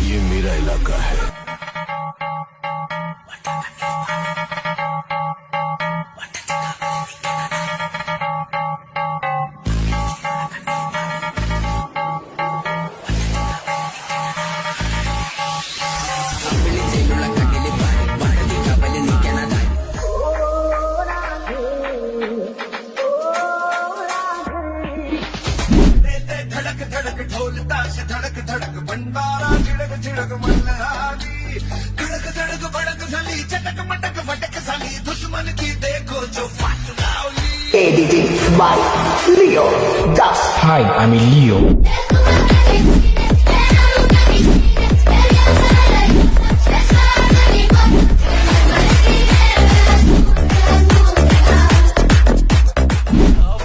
ये मेरा इलाका है। धड़क धड़क ढोल ताश धड़क धड़क भंडारा झिड़क झिड़क मल्हारी धड़क धड़क भड़क झाली चटक मटक फटक झाली दुश्मन की देखो जो फाट लावली। Edited by Leo Das. Hi, I'm Leo.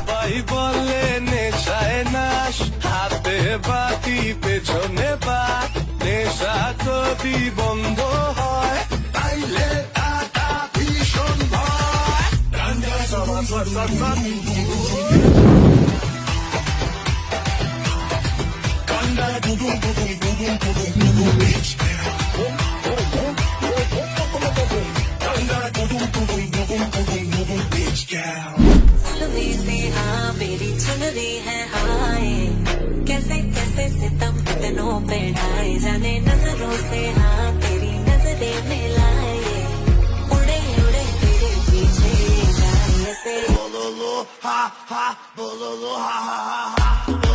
ভাই বলে নেশায় নাশ হাতে বাতি পেছনে বাট নেশা যদি বন্ধ হয় তাইলে টাটা ভীষণ ভয়। গাঞ্জা সবার সর সর সর গাঞ্জা দুদুম দুদুম দুদুম দুদুম দুদুম বিচ গাঞ্জা দুদুম দুদুম দুদুম দুদুম দুদুম বিচ girl। चुनरी से हाँ मेरी चुनरी है हाय कैसे कैसे सितम कितनों पे ढाए जाने नजरों से हाँ तेरी नजरें मिलाए उड़े उड़े तेरे पीछे जाए ऐसे Bololo ha ha, bololo ha ha ha ha.